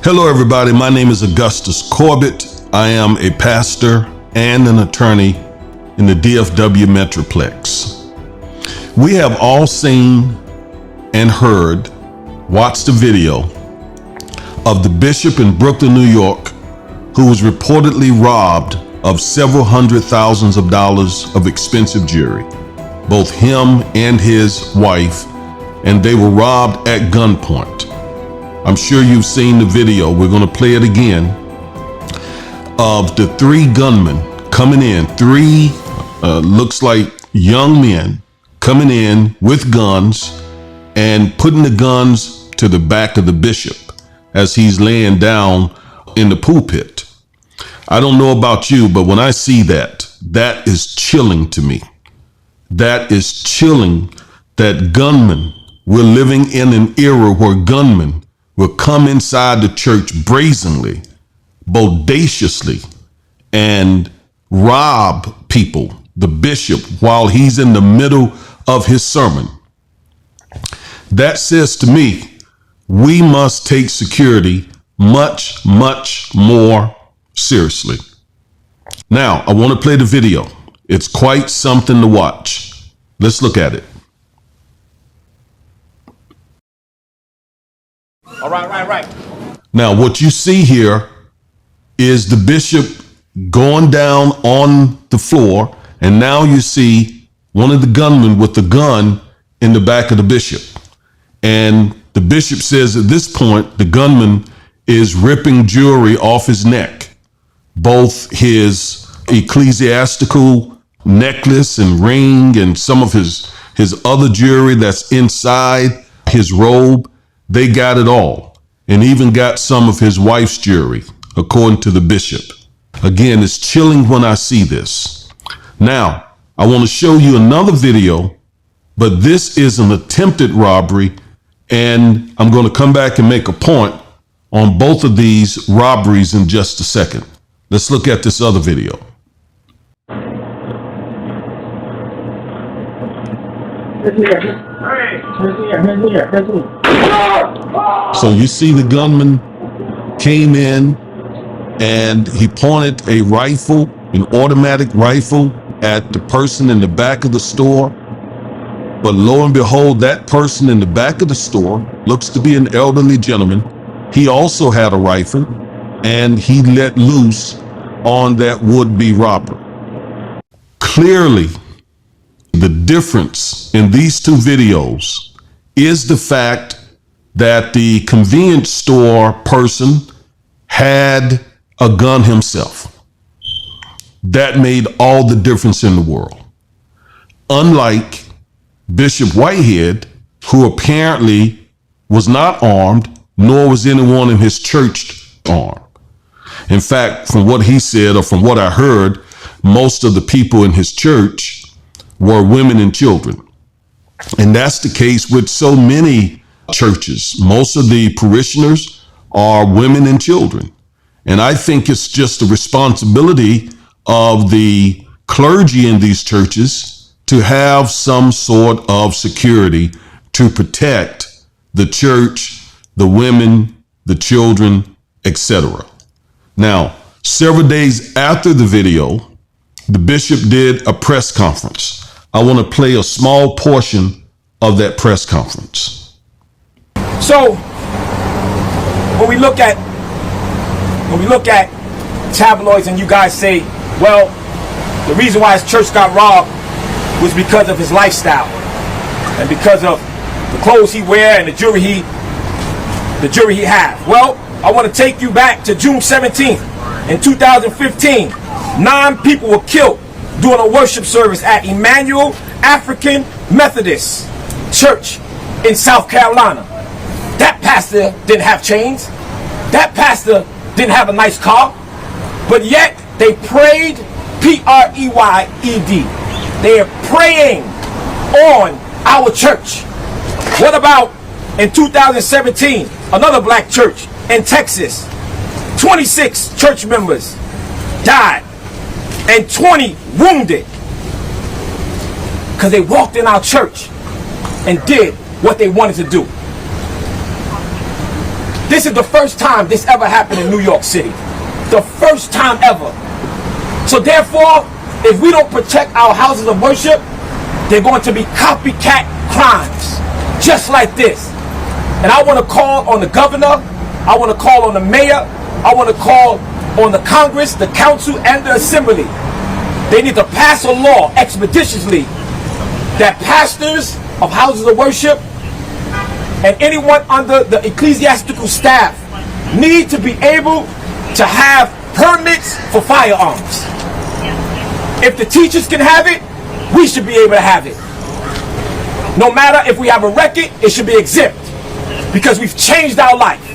Hello, everybody. My name is Augustus Corbett. I am a pastor and an attorney in the DFW Metroplex. We have all seen and heard, watched the video of the bishop in Brooklyn, New York, who was reportedly robbed of several hundred thousands of dollars of expensive jewelry, both him and his wife, and they were robbed at gunpoint. I'm sure you've seen the video. We're going to play it again, of the three gunmen coming in, looks like young men coming in with guns and putting the guns to the back of the bishop as he's laying down in the pulpit. I don't know about you, but when I see that, that is chilling to me. That is chilling that gunmen, we're living in an era where gunmen will come inside the church brazenly, bodaciously, and rob people, the bishop, while he's in the middle of his sermon. That says to me, we must take security much, much more seriously. Now, I want to play the video. It's quite something to watch. Let's look at it. All right. Now, what you see here is the bishop going down on the floor, and now you see one of the gunmen with the gun in the back of the bishop. And the bishop says at this point, the gunman is ripping jewelry off his neck, both his ecclesiastical necklace and ring and some of his other jewelry that's inside his robe. They got it all, and even got some of his wife's jewelry, according to the bishop. Again, it's chilling when I see this. Now, I want to show you another video, but this is an attempted robbery, and I'm going to come back and make a point on both of these robberies in just a second. Let's look at this other video. So you see the gunman came in and he pointed a rifle, an automatic rifle, at the person in the back of the store. But lo and behold, that person in the back of the store looks to be an elderly gentleman. He also had a rifle, and he let loose on that would-be robber. Clearly, the difference in these two videos is the fact that the convenience store person had a gun himself. That made all the difference in the world. Unlike Bishop Whitehead, who apparently was not armed, nor was anyone in his church armed. In fact, from what he said, or from what I heard, most of the people in his church were women and children. And that's the case with so many churches. Most of the parishioners are women and children. And I think it's just the responsibility of the clergy in these churches to have some sort of security to protect the church, the women, the children, etc. Now, several days after the video, the bishop did a press conference. I want to play a small portion of that press conference. So when we look at tabloids and you guys say, well, the reason why his church got robbed was because of his lifestyle and because of the clothes he wear and the jewelry he have. Well, I want to take you back to June 17th in 2015. 9 people were killed during a worship service at Emmanuel African Methodist Church in South Carolina. That pastor didn't have chains. That pastor didn't have a nice car. But yet they prayed, P-R-E-Y-E-D. They are praying on our church. What about in 2017, another black church in Texas? 26 church members died and 20 wounded because they walked in our church and did what they wanted to do. This is the first time this ever happened in New York City. The first time ever. So therefore, if we don't protect our houses of worship, they're going to be copycat crimes, just like this. And I want to call on the governor, I want to call on the mayor, I want to call on the Congress, the council, and the assembly. They need to pass a law expeditiously that pastors of houses of worship and anyone under the ecclesiastical staff need to be able to have permits for firearms. If the teachers can have it, we should be able to have it. No matter if we have a record, it should be exempt because we've changed our life.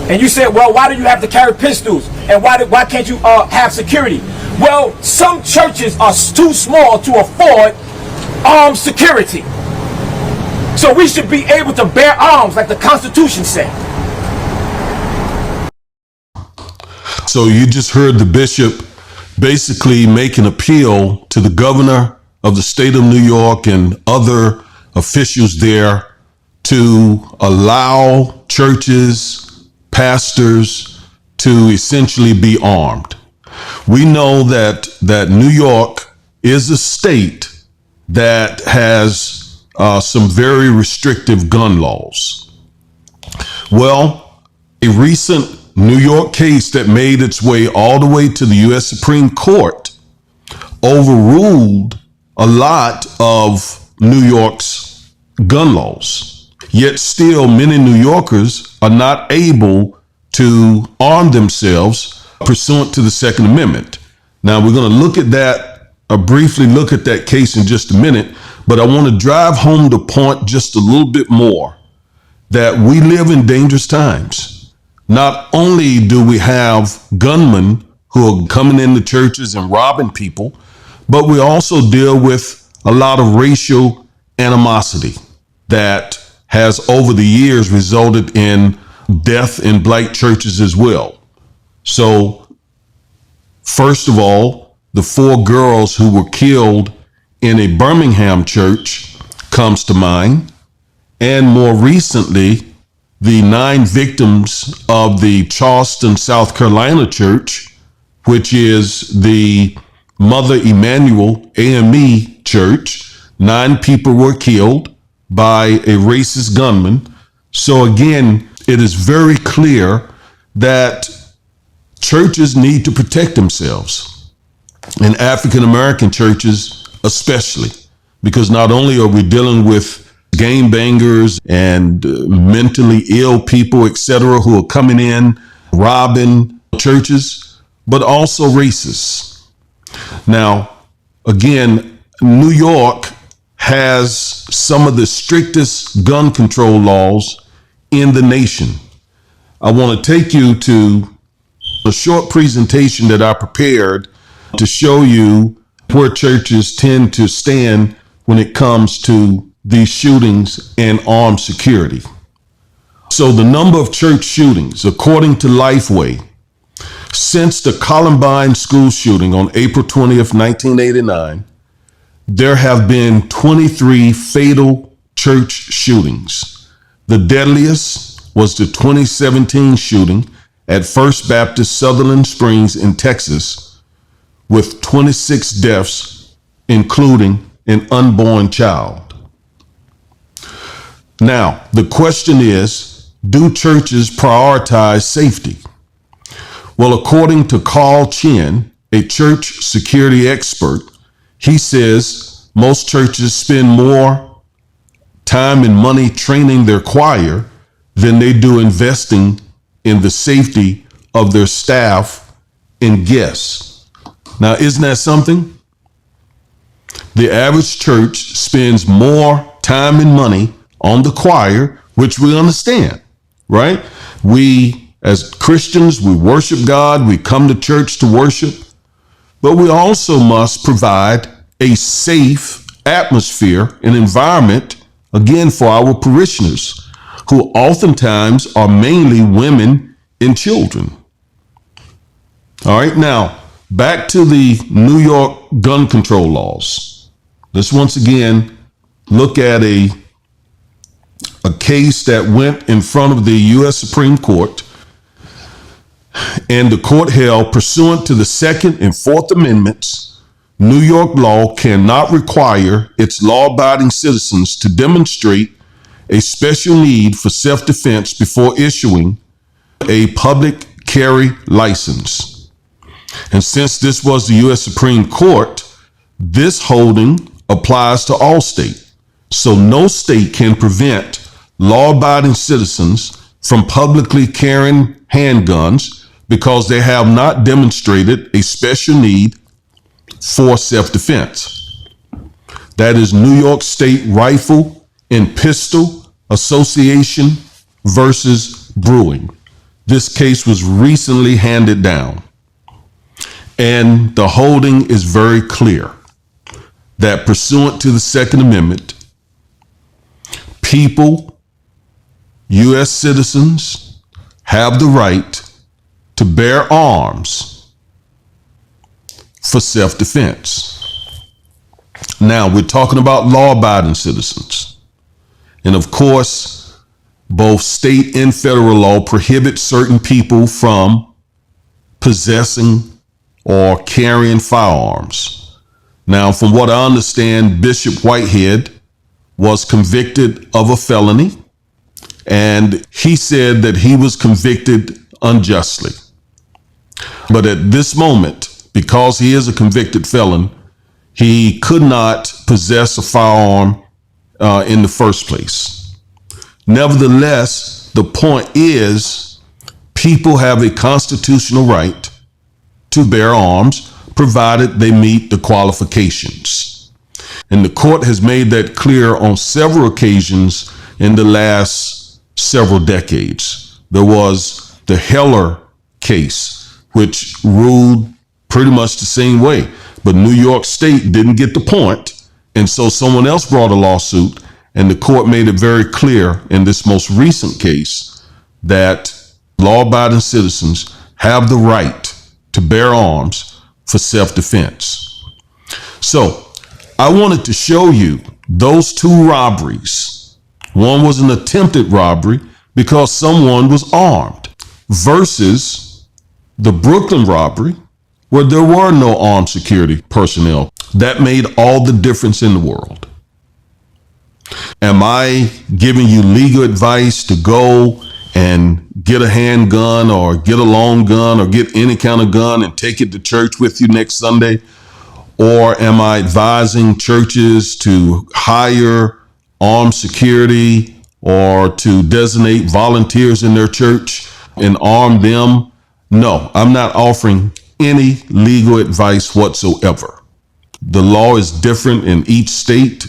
And you said, well, why do you have to carry pistols? And why can't you have security? Well, some churches are too small to afford armed security. So we should be able to bear arms like the Constitution said. So you just heard the bishop basically make an appeal to the governor of the state of New York and other officials there to allow churches, pastors to essentially be armed. We know that New York is a state that has some very restrictive gun laws. Well, a recent New York case that made its way all the way to the U.S. Supreme Court overruled a lot of New York's gun laws. Yet still many New Yorkers are not able to arm themselves pursuant to the Second Amendment. Now we're going to look at that, briefly look at that case in just a minute, but I want to drive home the point just a little bit more that we live in dangerous times. Not only do we have gunmen who are coming into churches and robbing people, but we also deal with a lot of racial animosity that has over the years resulted in death in black churches as well. So, first of all, the 4 girls who were killed in a Birmingham church comes to mind. And more recently, the 9 victims of the Charleston, South Carolina church, which is the Mother Emanuel AME church. 9 people were killed by a racist gunman. So again, it is very clear that churches need to protect themselves, and African American churches especially, because not only are we dealing with gangbangers and mentally ill people, etc., who are coming in, robbing churches, but also racists. Now, again, New York has some of the strictest gun control laws in the nation. I want to take you to a short presentation that I prepared to show you where churches tend to stand when it comes to these shootings and armed security. So the number of church shootings, according to Lifeway, since the Columbine school shooting on April 20th, 1989, there have been 23 fatal church shootings. The deadliest was the 2017 shooting at First Baptist Sutherland Springs in Texas, with 26 deaths, including an unborn child. Now, the question is, do churches prioritize safety? Well, according to Carl Chin, a church security expert, he says most churches spend more time and money training their choir than they do investing in the safety of their staff and guests. Now, isn't that something? The average church spends more time and money on the choir, which we understand, right? We, as Christians, we worship God, we come to church to worship, but we also must provide a safe atmosphere and environment, again, for our parishioners, who oftentimes are mainly women and children. All right, now, back to the New York gun control laws. Let's once again look at a a case that went in front of the U.S. Supreme Court, and the court held, pursuant to the Second and Fourth Amendments, New York law cannot require its law-abiding citizens to demonstrate a special need for self-defense before issuing a public carry license. And since this was the U.S. Supreme Court, this holding applies to all states. So no state can prevent law-abiding citizens from publicly carrying handguns because they have not demonstrated a special need for self-defense. That is New York State Rifle and Pistol Association versus Brewing. This case was recently handed down, and the holding is very clear that pursuant to the Second Amendment, people, U.S. citizens, have the right to bear arms for self-defense. Now, we're talking about law-abiding citizens. And of course, both state and federal law prohibit certain people from possessing or carrying firearms. Now, from what I understand, Bishop Whitehead was convicted of a felony, and he said that he was convicted unjustly. But at this moment, because he is a convicted felon, he could not possess a firearm in the first place. Nevertheless, the point is, people have a constitutional right to bear arms, provided they meet the qualifications. And the court has made that clear on several occasions in the last several decades. There was the Heller case, which ruled pretty much the same way, but New York State didn't get the point, and so someone else brought a lawsuit, and the court made it very clear in this most recent case that law-abiding citizens have the right to bear arms for self-defense. So I wanted to show you those two robberies. One was an attempted robbery because someone was armed, versus the Brooklyn robbery where there were no armed security personnel. That made all the difference in the world. Am I giving you legal advice to go and get a handgun or get a long gun or get any kind of gun and take it to church with you next Sunday? Or am I advising churches to hire armed security or to designate volunteers in their church and arm them? No, I'm not offering any legal advice whatsoever. The law is different in each state.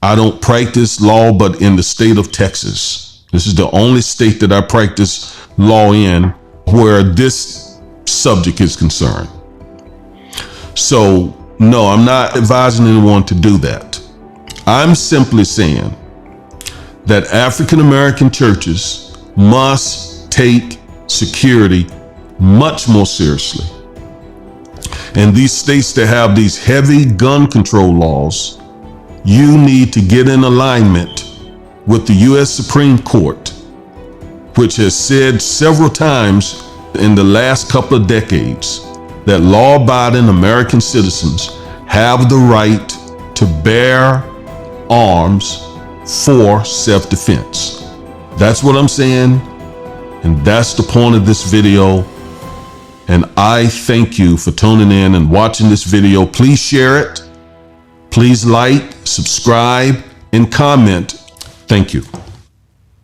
I don't practice law, but in the state of Texas. This is the only state that I practice law in where this subject is concerned. So, no, I'm not advising anyone to do that. I'm simply saying that African American churches must take security much more seriously. And these states that have these heavy gun control laws, you need to get in alignment with the U.S. Supreme Court, which has said several times in the last couple of decades that law-abiding American citizens have the right to bear arms for self-defense. That's what I'm saying, and that's the point of this video. And I thank you for tuning in and watching this video. Please share it. Please like, subscribe, and comment. Thank you.